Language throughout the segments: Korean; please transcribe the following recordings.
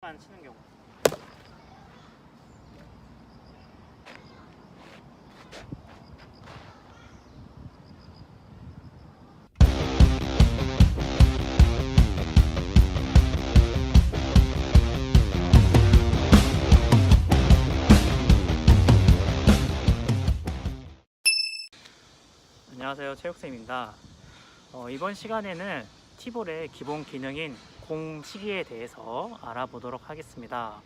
안 치는 경우. 안녕하세요, 체육쌤입니다. 이번 시간에는 티볼의 기본 기능인 공 치기에 대해서 알아보도록 하겠습니다.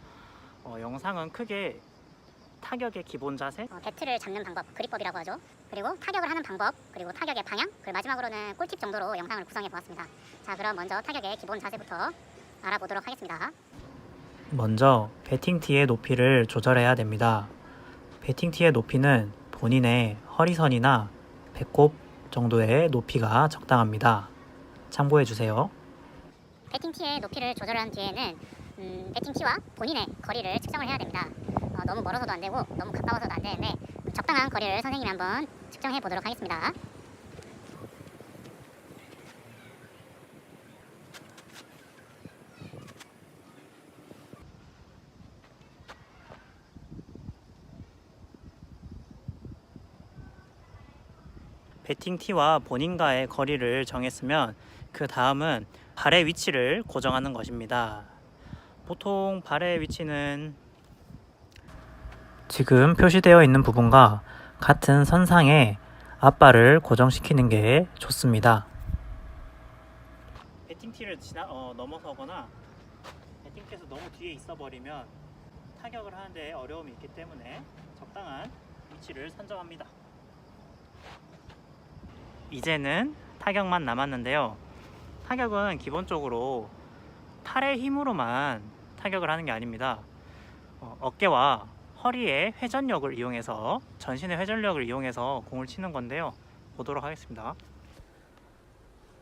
영상은 크게 타격의 기본 자세, 배트를 잡는 방법, 그립법이라고 하죠. 그리고 타격을 하는 방법, 그리고 타격의 방향, 그리고 마지막으로는 꿀팁 정도로 영상을 구성해 보았습니다. 자, 그럼 먼저 타격의 기본 자세부터 알아보도록 하겠습니다. 먼저 배팅티의 높이를 조절해야 됩니다. 배팅티의 높이는 본인의 허리선이나 배꼽 정도의 높이가 적당합니다. 참고해 주세요. 배팅티의 높이를 조절한 뒤에는 배팅티와 본인의 거리를 측정을 해야 됩니다. 너무 멀어서도 안 되고 너무 가까워서도 안 되는데 적당한 거리를 선생님이 한번 측정해 보도록 하겠습니다. 배팅티와 본인과의 거리를 정했으면 그 다음은 발의 위치를 고정하는 것입니다. 보통 발의 위치는 지금 표시되어 있는 부분과 같은 선상에 앞발을 고정시키는 게 좋습니다. 배팅티를 넘어서거나 배팅티에서 너무 뒤에 있어 버리면 타격을 하는데 어려움이 있기 때문에 적당한 위치를 선정합니다. 이제는 타격만 남았는데요. 타격은 기본적으로 팔의 힘으로만 타격을 하는 게 아닙니다. 어깨와 허리의 회전력을 이용해서, 전신의 회전력을 이용해서 공을 치는 건데요. 보도록 하겠습니다.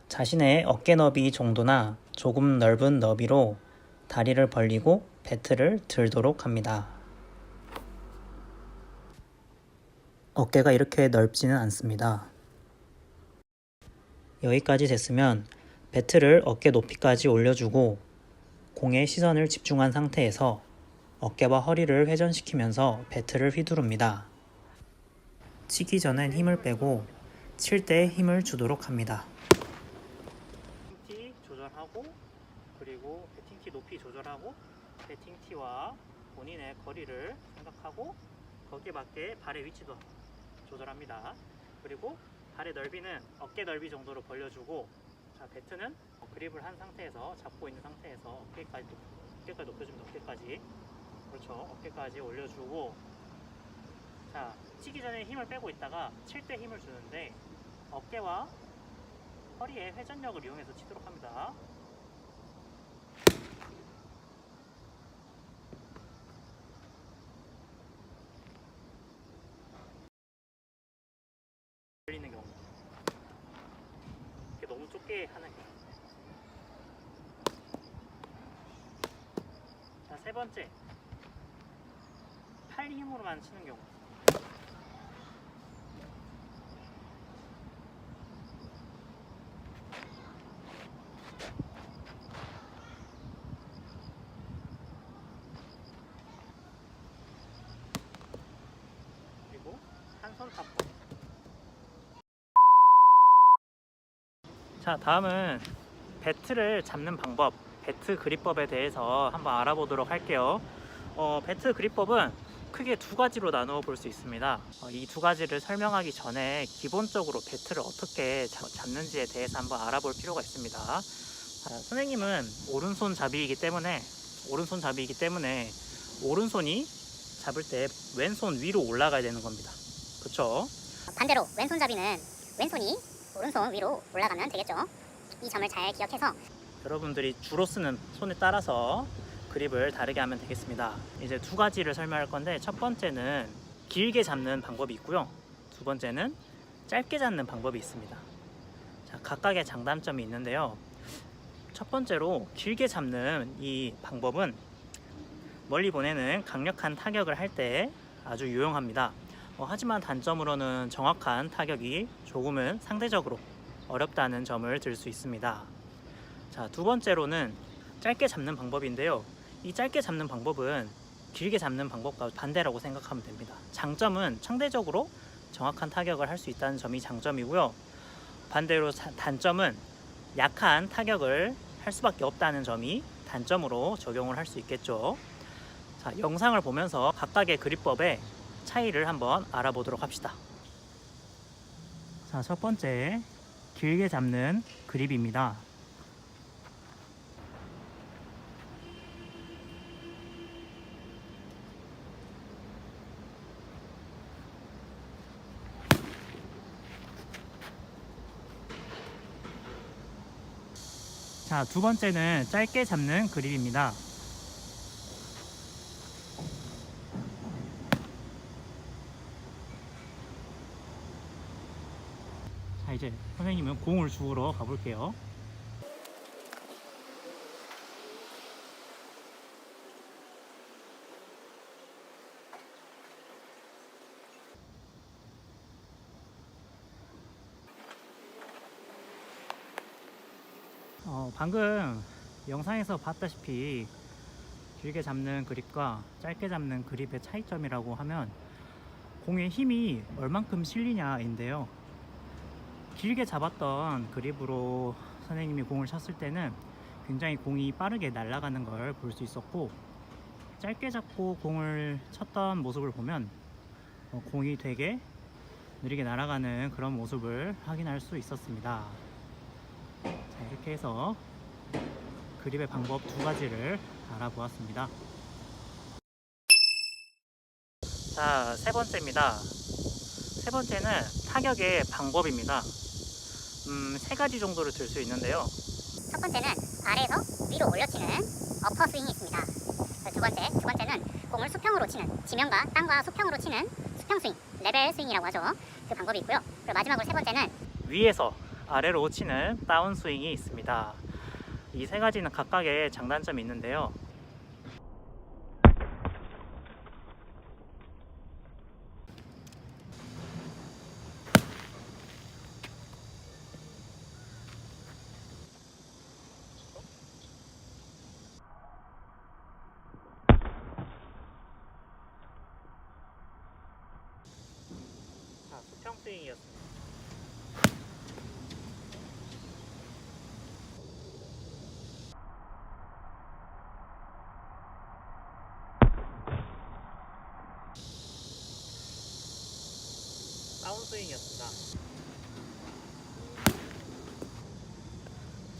자신의 어깨 너비 정도나 조금 넓은 너비로 다리를 벌리고 배트를 들도록 합니다. 어깨가 이렇게 넓지는 않습니다. 여기까지 됐으면 배트를 어깨 높이까지 올려주고 공에 시선을 집중한 상태에서 어깨와 허리를 회전시키면서 배트를 휘두릅니다. 치기 전엔 힘을 빼고 칠 때 힘을 주도록 합니다. 배팅티 조절하고, 그리고 배팅티 높이 조절하고, 배팅티와 본인의 거리를 생각하고 거기에 맞게 발의 위치도 조절합니다. 그리고 발의 넓이는 어깨 넓이 정도로 벌려주고, 자, 배트는 그립을 한 상태에서, 잡고 있는 상태에서 어깨까지 높여줍니다. 어깨까지. 그렇죠. 어깨까지 올려주고, 자, 치기 전에 힘을 빼고 있다가 칠 때 힘을 주는데 어깨와 허리의 회전력을 이용해서 치도록 합니다. 걸리는 경우, 이렇게 너무 좁게 하는 경우. 자, 세 번째, 팔 힘으로만 치는 경우. 그리고 한 손 탑. 자, 다음은 배트를 잡는 방법, 배트 그립법에 대해서 한번 알아보도록 할게요. 배트 그립법은 크게 두 가지로 나누어 볼 수 있습니다. 이 두 가지를 설명하기 전에 기본적으로 배트를 어떻게 잡는지에 대해서 한번 알아볼 필요가 있습니다. 선생님은 오른손잡이이기 때문에 오른손이 잡을 때 왼손 위로 올라가야 되는 겁니다. 그렇죠? 반대로 왼손잡이는 왼손이 오른손 위로 올라가면 되겠죠. 이 점을 잘 기억해서 여러분들이 주로 쓰는 손에 따라서 그립을 다르게 하면 되겠습니다. 이제 두 가지를 설명할 건데, 첫 번째는 길게 잡는 방법이 있고요. 두 번째는 짧게 잡는 방법이 있습니다. 자, 각각의 장단점이 있는데요. 첫 번째로 길게 잡는 이 방법은 멀리 보내는 강력한 타격을 할 때 아주 유용합니다. 하지만 단점으로는 정확한 타격이 조금은 상대적으로 어렵다는 점을 들 수 있습니다. 자, 두 번째로는 짧게 잡는 방법인데요. 이 짧게 잡는 방법은 길게 잡는 방법과 반대라고 생각하면 됩니다. 장점은 상대적으로 정확한 타격을 할 수 있다는 점이 장점이고요. 반대로 단점은 약한 타격을 할 수밖에 없다는 점이 단점으로 적용을 할 수 있겠죠. 자, 영상을 보면서 각각의 그립법의 차이를 한번 알아보도록 합시다. 자, 첫 번째 길게 잡는 그립입니다. 자, 두 번째는 짧게 잡는 그립입니다. 자, 이제 선생님은 공을 주우러 가볼게요. 방금 영상에서 봤다시피 길게 잡는 그립과 짧게 잡는 그립의 차이점이라고 하면 공의 힘이 얼만큼 실리냐인데요. 길게 잡았던 그립으로 선생님이 공을 쳤을 때는 굉장히 공이 빠르게 날아가는 걸 볼 수 있었고, 짧게 잡고 공을 쳤던 모습을 보면 공이 되게 느리게 날아가는 그런 모습을 확인할 수 있었습니다. 자, 이렇게 해서 그립의 방법 두 가지를 알아보았습니다. 자, 세 번째입니다. 세 번째는 타격의 방법입니다. 세 가지 정도를 들 수 있는데요. 첫 번째는 아래에서 위로 올려치는 어퍼 스윙이 있습니다. 두 번째는 공을 수평으로 치는, 지면과 땅과 수평으로 치는 수평 스윙, 레벨 스윙이라고 하죠. 그 방법이 있고요. 그리고 마지막으로 세 번째는 위에서 아래로 치는 다운 스윙이 있습니다. 이 세 가지는 각각의 장단점이 있는데요. 자, 수평 스윙이었습니다. 다운스윙이었습니다.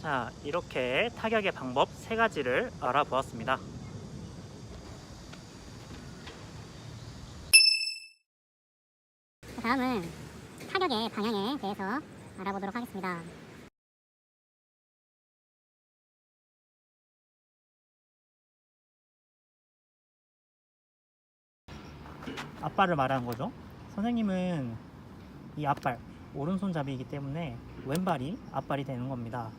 자, 이렇게 타격의 방법 세 가지를 알아보았습니다. 다음은 타격의 방향에 대해서 알아보도록 하겠습니다. 앞발을 말하는 거죠. 선생님은 이 앞발, 오른손잡이이기 때문에 왼발이 앞발이 되는 겁니다.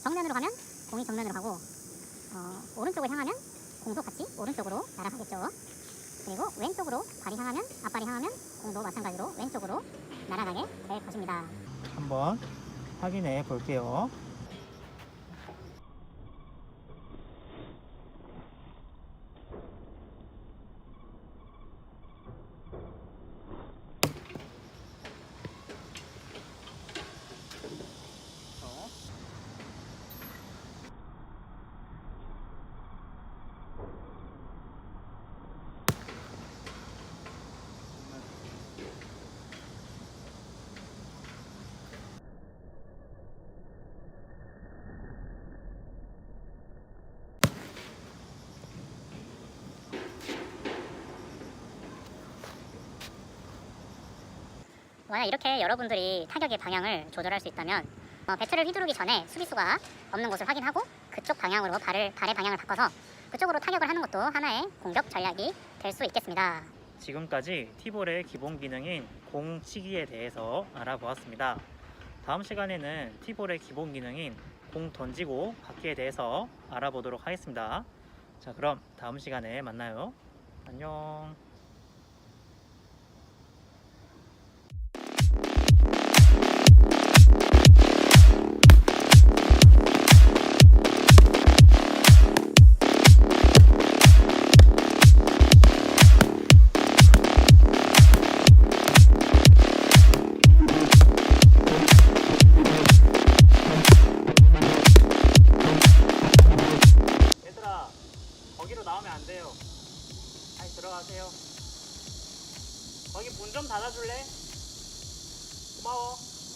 정면으로 가면 공이 정면으로 가고, 오른쪽을 향하면 공도 같이 오른쪽으로 날아가겠죠. 그리고 왼쪽으로 발이 향하면, 앞발이 향하면 공도 마찬가지로 왼쪽으로 날아가게 될 것입니다. 한번 확인해 볼게요. 만약 이렇게 여러분들이 타격의 방향을 조절할 수 있다면 배트를 휘두르기 전에 수비수가 없는 곳을 확인하고 그쪽 방향으로 발의 방향을 바꿔서 그쪽으로 타격을 하는 것도 하나의 공격 전략이 될 수 있겠습니다. 지금까지 티볼의 기본 기능인 공 치기에 대해서 알아보았습니다. 다음 시간에는 티볼의 기본 기능인 공 던지고 받기에 대해서 알아보도록 하겠습니다. 자, 그럼 다음 시간에 만나요. 안녕. 들어가세요. 거기 문 좀 닫아줄래? 고마워.